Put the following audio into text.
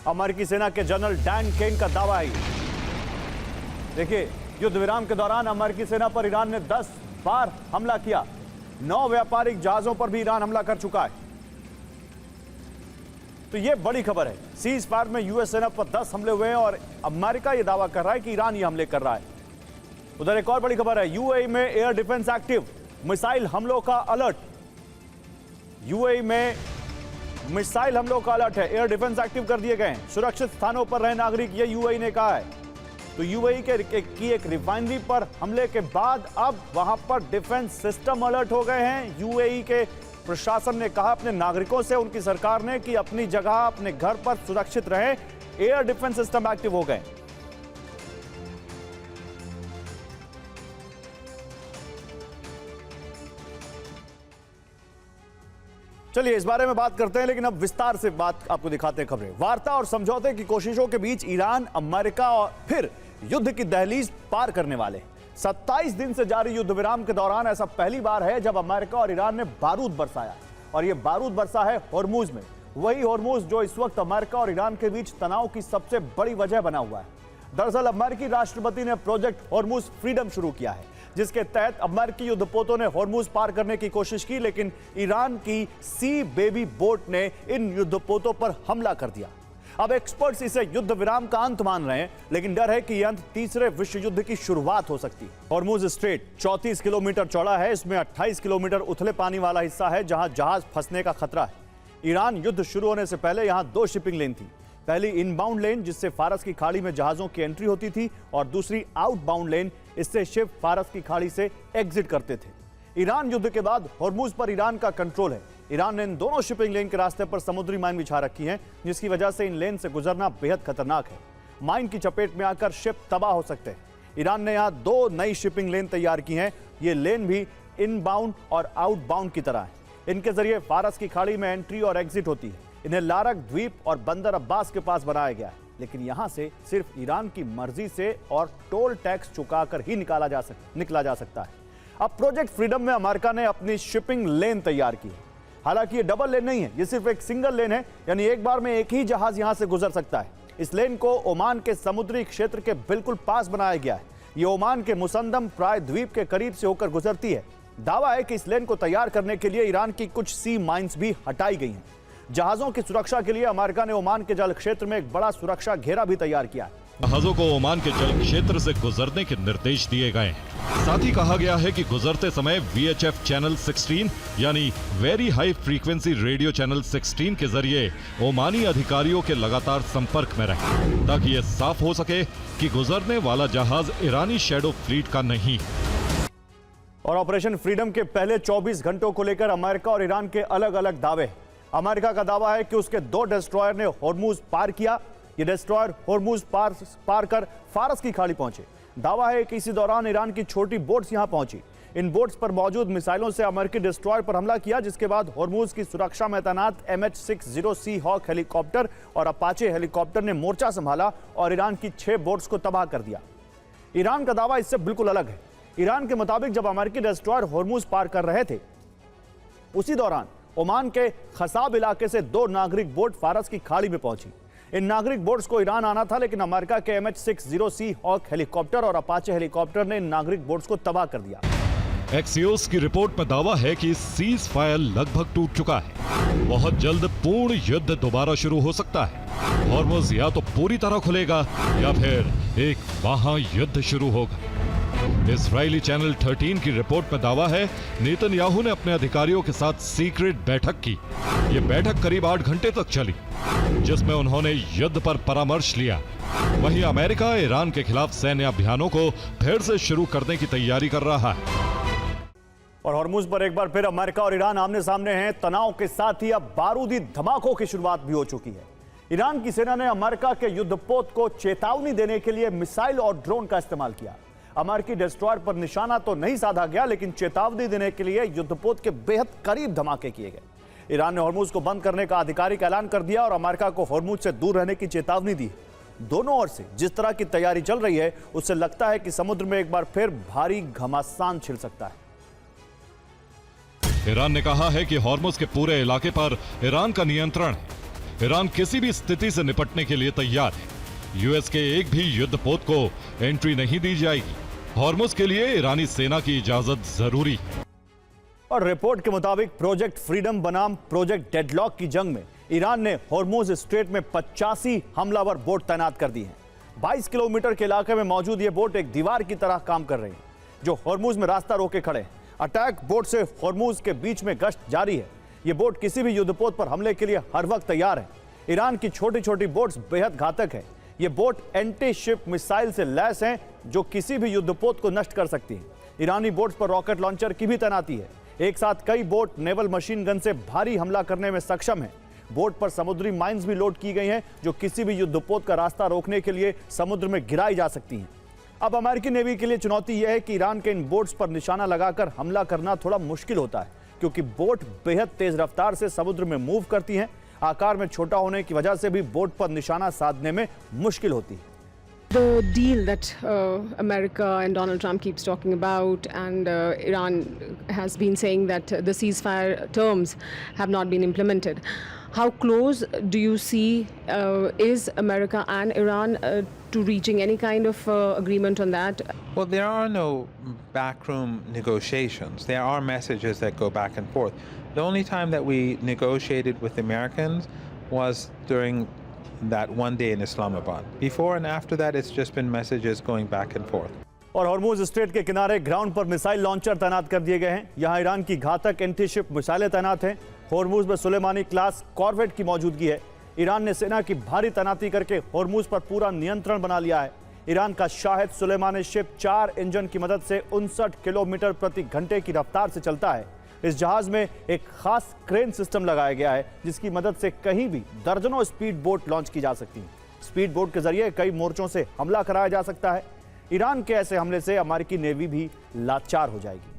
अमेरिकी सेना के जनरल डैन केन का दावा है। देखिए, युद्ध विराम के दौरान अमेरिकी सेना पर ईरान ने 10 बार हमला किया। 9 व्यापारिक जहाजों पर भी ईरान हमला कर चुका है। तो यह बड़ी खबर है। सीज फायर में यूएस सेना पर 10 हमले हुए हैं और अमेरिका यह दावा कर रहा है कि ईरान ये हमले कर रहा है। उधर एक और बड़ी खबर है, यूएई में एयर डिफेंस एक्टिव, मिसाइल हमलों का अलर्ट। यूएई में मिसाइल हमलों का अलर्ट है, एयर डिफेंस एक्टिव कर दिए गए हैं। सुरक्षित स्थानों पर रहे नागरिक, ये यूएई ने कहा है। तो यूएई की एक रिफाइनरी पर हमले के बाद अब वहां पर डिफेंस सिस्टम अलर्ट हो गए हैं। यूएई के प्रशासन ने कहा अपने नागरिकों से, उनकी सरकार ने, कि अपनी जगह अपने घर पर सुरक्षित रहें। एयर डिफेंस सिस्टम एक्टिव हो गए। चलिए इस बारे में बात करते हैं, लेकिन अब विस्तार से बात आपको दिखाते हैं खबरें। वार्ता और समझौते की कोशिशों के बीच ईरान, अमेरिका और फिर युद्ध की दहलीज पार करने वाले। 27 दिन से जारी युद्ध विराम के दौरान ऐसा पहली बार है जब अमेरिका और ईरान ने बारूद बरसाया, और यह बारूद बरसा है होर्मुज में। वही होर्मुज जो इस वक्त अमेरिका और ईरान के बीच तनाव की सबसे बड़ी वजह बना हुआ है। दरअसल अमेरिकी राष्ट्रपति ने प्रोजेक्ट होर्मुज फ्रीडम शुरू किया है, जिसके तहत अमेरिकी युद्धपोतों ने होर्मुज पार करने की कोशिश की, लेकिन ईरान की सी बेबी बोट ने इन युद्धपोतों पर हमला कर दिया। अब एक्सपर्ट्स इसे युद्ध विराम का अंत मान रहे हैं, लेकिन डर है कि यह अंत तीसरे विश्व युद्ध की शुरुआत हो सकती है। होर्मुज स्ट्रेट 34 किलोमीटर चौड़ा है। इसमें 28 किलोमीटर उथले पानी वाला हिस्सा है जहां जहाज फंसने का खतरा है। ईरान युद्ध शुरू होने से पहले यहां 2 शिपिंग लेन थी। पहली इनबाउंड लेन, जिससे फारस की खाड़ी में जहाजों की एंट्री होती थी, और दूसरी आउटबाउंड लेन, इससे शिप फारस की खाड़ी से एग्जिट करते थे। ईरान युद्ध के बाद होर्मुज पर ईरान का कंट्रोल है। ईरान ने इन दोनों शिपिंग लेन के रास्ते पर समुद्री माइन बिछा रखी हैं, जिसकी वजह से इन लेन से गुजरना बेहद खतरनाक है। माइन की चपेट में आकर शिप तबाह हो सकते हैं। ईरान ने यहाँ 2 नई शिपिंग लेन तैयार की हैं। ये लेन भी इनबाउंड और आउटबाउंड की तरह है। इनके जरिए फारस की खाड़ी में एंट्री और एग्जिट होती है। इन्हें लारक द्वीप और बंदर अब्बास के पास बनाया गया है, लेकिन यहां से सिर्फ ईरान की मर्जी से और टोल टैक्स चुकाकर ही निकला जा सकता है। अब प्रोजेक्ट फ्रीडम में अमेरिका ने अपनी शिपिंग लेन तैयार की है। हालांकि ये डबल लेन नहीं है, ये सिर्फ एक सिंगल लेन है, यानी एक बार में एक ही जहाज यहां से गुजर सकता है। इस लेन को ओमान के समुद्री क्षेत्र के बिल्कुल पास बनाया गया है। ये ओमान के मुसंदम प्राय द्वीप के करीब से होकर गुजरती है। दावा है कि इस लेन को तैयार करने के लिए ईरान की कुछ सी माइंस भी हटाई गई हैं। जहाजों की सुरक्षा के लिए अमेरिका ने ओमान के जल क्षेत्र में एक बड़ा सुरक्षा घेरा भी तैयार किया है। जहाजों को ओमान के जल क्षेत्र से गुजरने के निर्देश दिए गए हैं। साथ ही कहा गया है कि गुजरते समय VHF चैनल 16 यानी very high frequency radio channel 16 के जरिए ओमानी अधिकारियों के लगातार संपर्क में रहे, ताकि ये साफ हो सके कि गुजरने वाला जहाज ईरानी शैडो फ्लीट का नहीं। और ऑपरेशन फ्रीडम के पहले 24 घंटों को लेकर अमेरिका और ईरान के अलग अलग दावे। अमेरिका का दावा है कि उसके 2 डिस्ट्रॉयर ने होर्मुज पार किया। ये डिस्ट्रॉयर होर्मुज पार कर फारस की खाड़ी पहुंचे। दावा है कि इसी दौरान ईरान की छोटी बोट्स यहां पहुंची। इन बोट्स पर मौजूद मिसाइलों से अमेरिकी डिस्ट्रॉयर पर हमला किया, जिसके बाद होर्मुज की सुरक्षा में तैनात MH-60C हॉक हेलीकॉप्टर और अपाचे हेलीकॉप्टर ने मोर्चा संभाला और ईरान की 6 बोट्स को तबाह कर दिया। ईरान का दावा इससे बिल्कुल अलग है। ईरान के मुताबिक जब अमेरिकी डिस्ट्रॉयर होर्मुज पार कर रहे थे, उसी दौरान ओमान के खसाब इलाके से 2 नागरिक बोट फारस की खाड़ी में पहुंची। इन नागरिक बोट्स को ईरान आना था, लेकिन अमेरिका के MH-60C हॉक हेलीकॉप्टर और अपाचे हेलीकॉप्टर ने इन नागरिक बोट्स को तबाह कर दिया। एक्सियोस की रिपोर्ट में दावा है कि सीज फायर लगभग टूट चुका है। बहुत जल्द पूर्ण युद्ध दोबारा शुरू हो सकता है। होर्मुज या तो पूरी तरह खुलेगा या फिर एक महायुद्ध शुरू होगा। इजरायली चैनल 13 की रिपोर्ट में दावा है नेतन्याहू ने अपने अधिकारियों के साथ सीक्रेट बैठक की। ये बैठक करीब 8 घंटे तक चली, जिसमें उन्होंने युद्ध पर परामर्श लिया। वहीं अमेरिका ईरान के खिलाफ सैन्य अभियानों को फिर से शुरू करने की तैयारी कर रहा है। और होर्मुज पर एक बार फिर अमेरिका और ईरान आमने सामने हैं। तनाव के साथ ही अब बारूदी धमाकों की शुरुआत भी हो चुकी है। ईरान की सेना ने अमेरिका के युद्धपोत को चेतावनी देने के लिए मिसाइल और ड्रोन का इस्तेमाल किया। अमेरिकी डिस्ट्रॉयर पर निशाना तो नहीं साधा गया, लेकिन चेतावनी देने के लिए युद्धपोत के बेहद करीब धमाके किए गए। ईरान ने होर्मुज को बंद करने का आधिकारिक ऐलान कर दिया और अमेरिका को होर्मुज से दूर रहने की चेतावनी दी। दोनों ओर से जिस तरह की तैयारी चल रही है, उससे लगता है कि समुद्र में एक बार फिर भारी घमासान छिड़ सकता है। ईरान ने कहा है कि होर्मुज के पूरे इलाके पर ईरान का नियंत्रण है। ईरान किसी भी स्थिति से निपटने के लिए तैयार है। यूएस के एक भी युद्धपोत को एंट्री नहीं दी जाएगी। हॉर्मुज के लिए ईरानी सेना की इजाजत जरूरी है। और रिपोर्ट के मुताबिक प्रोजेक्ट फ्रीडम बनाम प्रोजेक्ट डेडलॉक की जंग में ईरान ने हॉर्मुज स्ट्रेट में 85 हमलावर बोट तैनात कर दी हैं। 22 किलोमीटर के इलाके में मौजूद ये बोट एक दीवार की तरह काम कर रही है जो हॉर्मुज में रास्ता रोके खड़े हैं। अटैक बोट से हॉर्मुज के बीच में गश्त जारी है। ये बोट किसी भी युद्धपोत पर हमले के लिए हर वक्त तैयार है। ईरान की छोटी छोटी बोट्स बेहद घातक है। ये बोट एंटी शिप मिसाइल से लैस हैं जो किसी भी युद्धपोत को नष्ट कर सकती हैं। ईरानी बोट्स पर रॉकेट लॉन्चर की भी तैनाती है। एक साथ कई बोट नेवल मशीन गन से भारी हमला करने में सक्षम है। बोट पर समुद्री माइंस भी लोड की गई हैं जो किसी भी युद्धपोत का रास्ता रोकने के लिए समुद्र में गिराई जा सकती हैं। अब अमेरिकी नेवी के लिए चुनौती यह है कि ईरान के इन बोट्स पर निशाना लगाकर हमला करना थोड़ा मुश्किल होता है क्योंकि बोट बेहद तेज रफ्तार से समुद्र में मूव करती हैं। आकार में छोटा होने की वजह से भी बोट पर निशाना साधने में मुश्किल होती है। The deal that America and Donald Trump keeps talking about, and Iran has been saying that the ceasefire terms have not been implemented. How close do you see is America and Iran to reaching any kind of agreement on that? Well, there are no backroom negotiations. There are messages that go back and forth. The only time that we negotiated with the Americans was during that one day in Islamabad. Before and after that, it's just been messages going back and forth. और Hormuz strait के किनारे ground पर missile launcher तैनात कर दिए गए हैं। यहां ईरान की घातक एंटी शिप मिसाइलें तैनात हैं। हॉर्मुज में सुलेमानी क्लास कॉर्वेट की मौजूदगी है। ईरान ने सेना की भारी तैनाती करके हॉर्मुज पर पूरा नियंत्रण बना लिया है। ईरान का शाहिद सुलेमानी शिप 4 इंजन की मदद से 59 किलोमीटर प्रति घंटे की रफ्तार से चलता है। इस जहाज में एक खास क्रेन सिस्टम लगाया गया है जिसकी मदद से कहीं भी दर्जनों स्पीड बोट लॉन्च की जा सकती हैं। स्पीड बोट के जरिए कई मोर्चों से हमला कराया जा सकता है। ईरान के ऐसे हमले से अमेरिकी नेवी भी लाचार हो जाएगी।